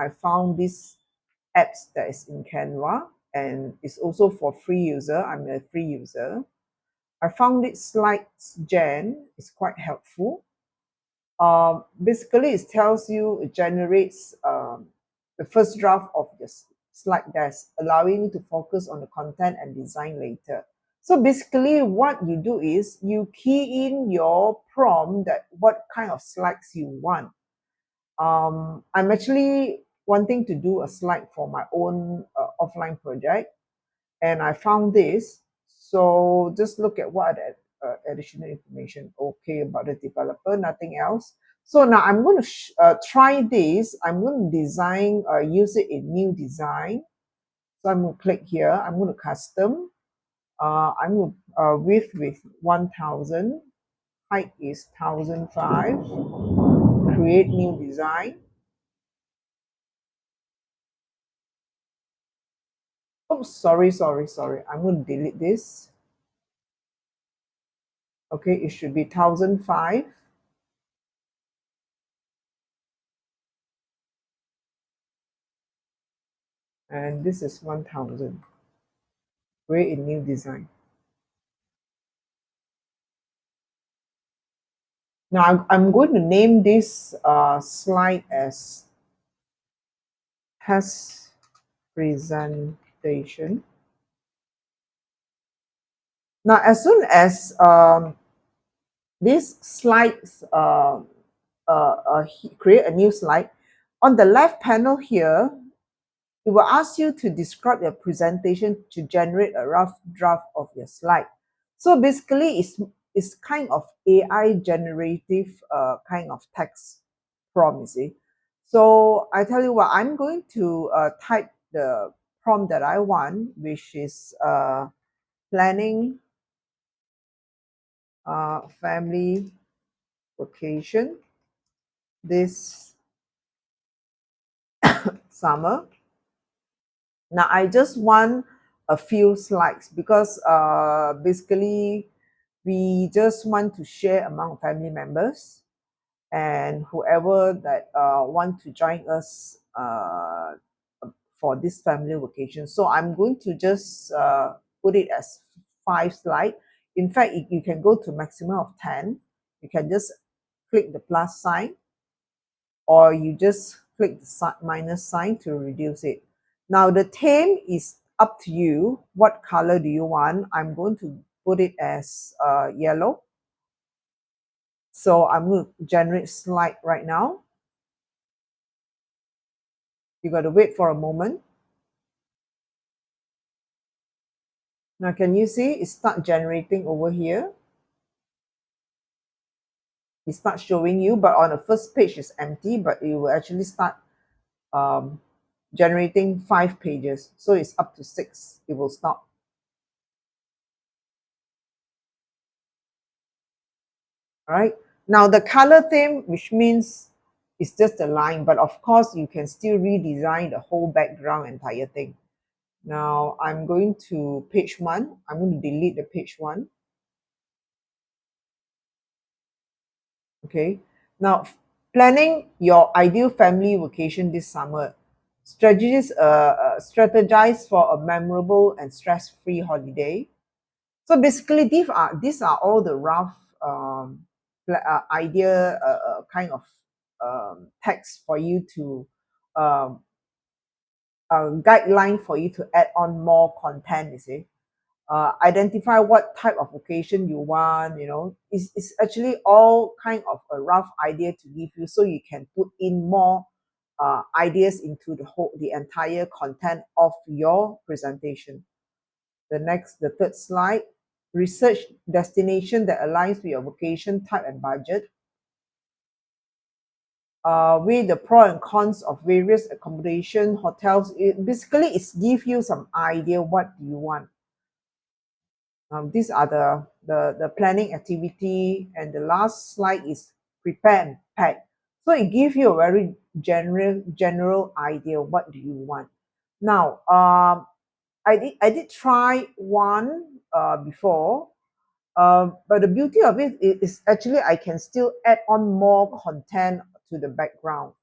I found this apps that is in Canva, and it's also for free user. I'm a free user. I found it Slides Gen. It's quite helpful. Basically, it tells you, it generates the first draft of the slide deck, allowing you to focus on the content and design later. So basically, what you do is you key in your prompt that what kind of slides you want. I'm actually wanting to do a slide for my own offline project, and I found this. So just look at what are the additional information. Okay, about the developer, nothing else. So now I'm going to try this. I'm going to design, use it in new design. So I'm going to click here. I'm going to custom. I'm going to width with 1000. Height is 1005. Create new design. Oh, sorry. I'm going to delete this. Okay, it should be 1005. And this is 1000. Create a new design. Now I'm going to name this slide as test presentation. Now, as soon as these slides create a new slide, on the left panel here, it will ask you to describe your presentation to generate a rough draft of your slide. So basically, it's kind of AI generative kind of text prompt, you see. So I tell you what, I'm going to type the prompt that I want, which is planning family vacation this summer. Now I just want a few slides because basically we just want to share among family members and whoever that want to join us for this family vacation. So I'm going to just put it as 5 slides. In fact, you can go to maximum of 10. You can just click the plus sign, or you just click the minus sign to reduce it. Now the theme is up to you. What color do you want? I'm going to put it as yellow. So I'm going to generate slide right now. You got to wait for a moment. Now can you see it start generating over here? It starts showing you, but on the first page is empty, but it will actually start um, generating 5 pages. So it's up to 6. It will stop. All right. Now the color theme, which means it's just a line, but of course you can still redesign the whole background, entire thing. Now I'm going to page 1. I'm going to delete the page 1. Okay. Now, planning your ideal family vacation this summer. Strategize for a memorable and stress-free holiday. So basically, these are all the rough idea kind of text for you to um, guideline for you to add on more content. You see, identify what type of occasion you want. It's actually all kind of a rough idea to give you, so you can put in more ideas into the entire content of your presentation. The third slide, research destination that aligns with your vocation type and budget. Weigh the pros and cons of various accommodation hotels. Basically, it's give you some idea what you want. These are the planning activity, and the last slide is prepare and pack. So it gives you a very general idea what do you want. Now, I did try one before, but the beauty of it is actually I can still add on more content to the background.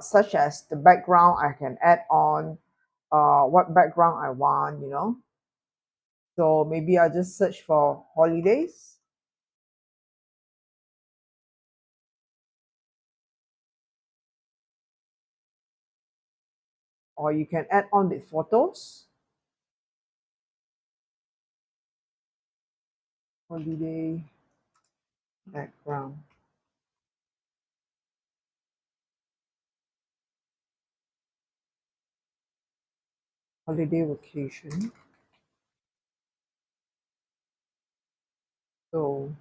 such as the background. I can add on what background I want, you know. So maybe I'll just search for holidays. Or you can add on the photos. Holiday background. Holiday vacation. So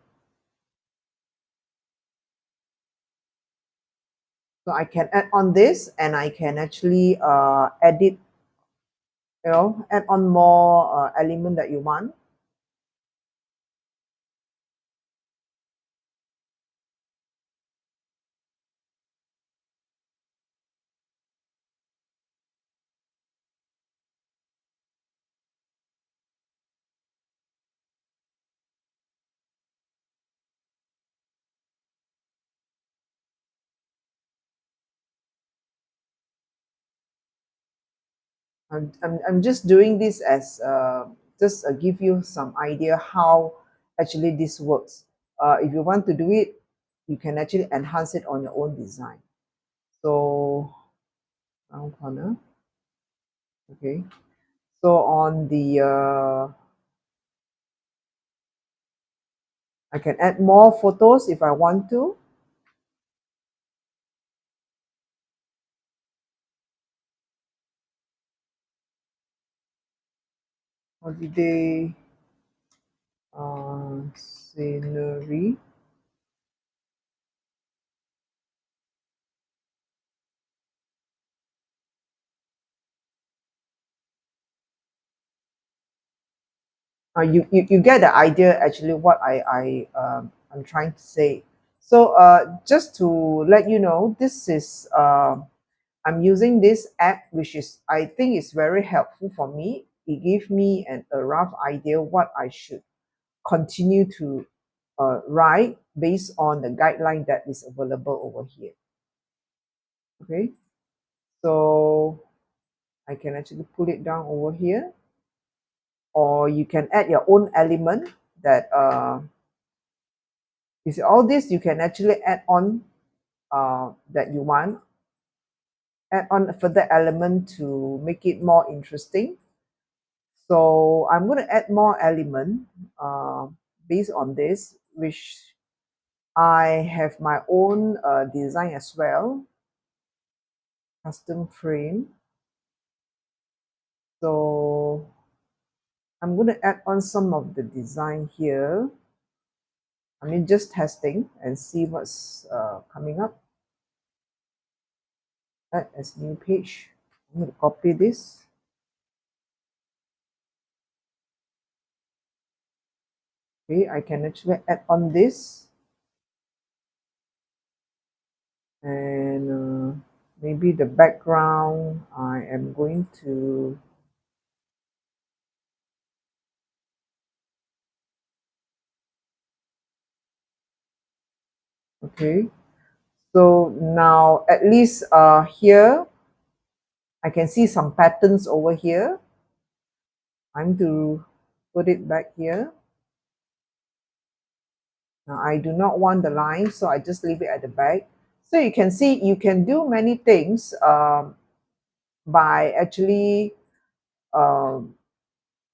I can add on this, and I can actually edit, you know, add on more element that you want. I'm just doing this as just give you some idea how actually this works. If you want to do it, you can actually enhance it on your own design. So round corner. Okay. So on the I can add more photos if I want to. Holiday scenery. You get the idea actually what I'm trying to say. So just to let you know, this is I'm using this app, which is I think is very helpful for me. It gives me a rough idea what I should continue to write based on the guideline that is available over here. Okay, so I can actually pull it down over here, or you can add your own element that you see all this you can actually add on that you want, add on a further element to make it more interesting. So I'm going to add more element based on this, which I have my own design as well, custom frame. So I'm going to add on some of the design here. I mean, just testing and see what's coming up. Add as new page. I'm going to copy this. Okay, I can actually add on this, and maybe the background I am going to okay. So now at least here I can see some patterns over here. I'm to put it back here. Now I do not want the line, so I just leave it at the back. So you can see you can do many things by actually um,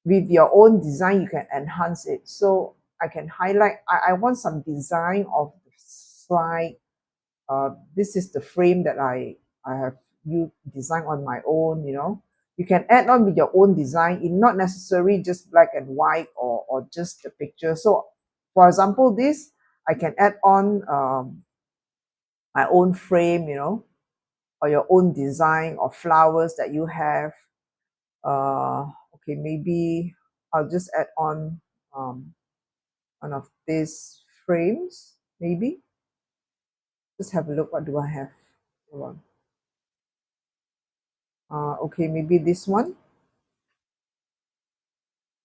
with your own design, you can enhance it. So I can highlight, I want some design of the slide. This is the frame that I have you design on my own, you know. You can add on with your own design, in not necessarily just black and white or just the picture. So for example, this, I can add on my own frame, you know, or your own design or flowers that you have. Okay, maybe I'll just add on um, one of these frames, maybe. Just have a look, what do I have? Hold on. Okay, maybe this one.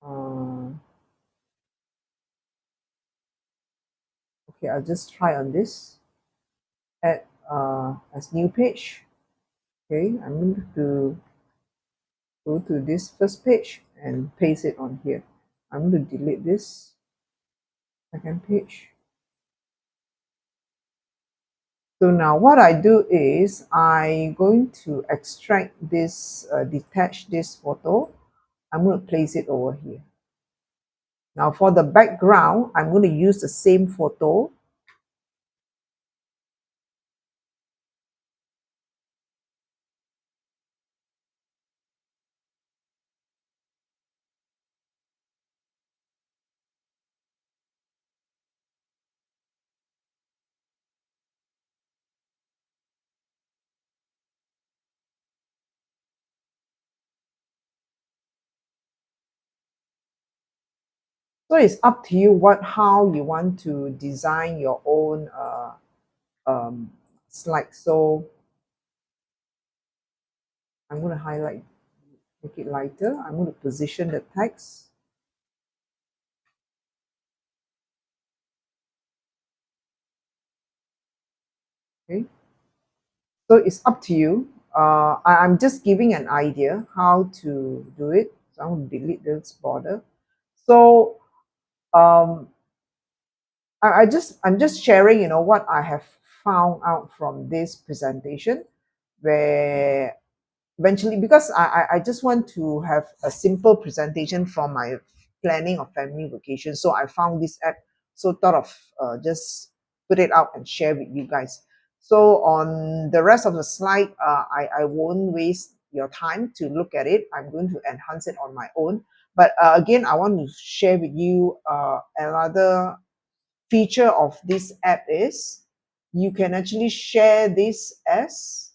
Uh, okay, I'll just try on this. Add as new page. Okay, I'm going to go to this first page and paste it on here. I'm going to delete this second page. So now what I do is I'm going to extract this, detach this photo. I'm going to place it over here. Now for the background, I'm going to use the same photo. So it's up to you how you want to design your own slide. So I'm going to highlight, make it lighter. I'm going to position the text. Okay. So it's up to you. I'm just giving an idea how to do it. So I'm going to delete this border. So um, I'm just sharing, what I have found out from this presentation, where eventually, because I just want to have a simple presentation from my planning of family vacation. So I found this app, so thought of just put it out and share with you guys. So on the rest of the slide, I won't waste your time to look at it. I'm going to enhance it on my own. But again, I want to share with you another feature of this app is you can actually share this as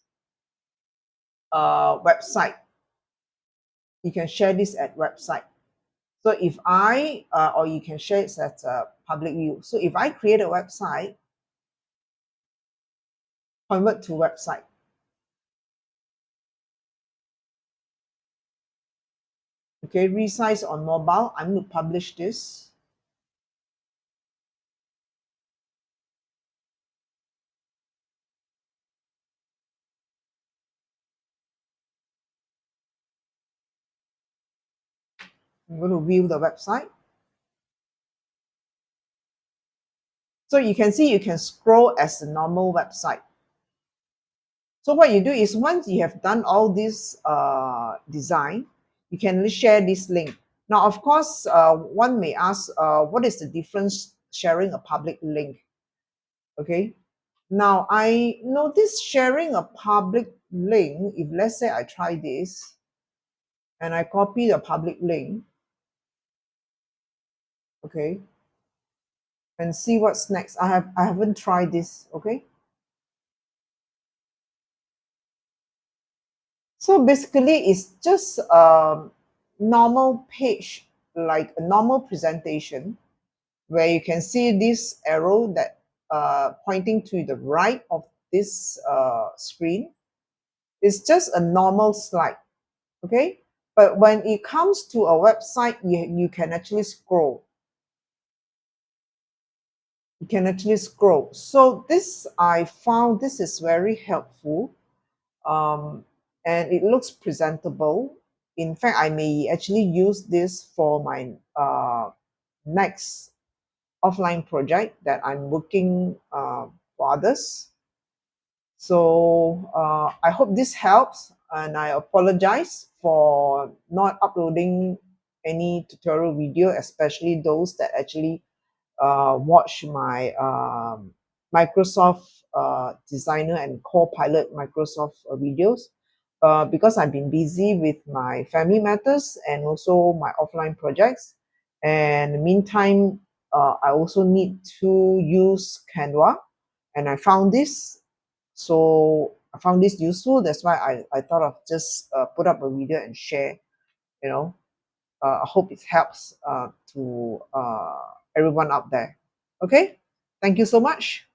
a website. You can share this at website. So if or you can share it as a public view. So if I create a website, convert to website. Okay, resize on mobile. I'm going to publish this. I'm going to view the website. So you can see you can scroll as a normal website. So what you do is once you have done all this design, you can share this link. Now, of course, one may ask, what is the difference sharing a public link? Okay. Now, I notice sharing a public link, if let's say I try this and I copy the public link, okay, and see what's next. I haven't tried this, okay? So basically, it's just a normal page, like a normal presentation, where you can see this arrow that pointing to the right of this screen. It's just a normal slide, okay? But when it comes to a website, you can actually scroll. You can actually scroll. So this, I found this is very helpful, um, and it looks presentable. In fact, I may actually use this for my next offline project that I'm working for others. So I hope this helps, and I apologize for not uploading any tutorial video, especially those that actually watch my Microsoft Designer and Copilot Microsoft videos. Because I've been busy with my family matters and also my offline projects. And in the meantime, I also need to use Canva, and I found this. So I found this useful. That's why I thought of just put up a video and share. You know, I hope it helps to everyone out there. Okay, thank you so much.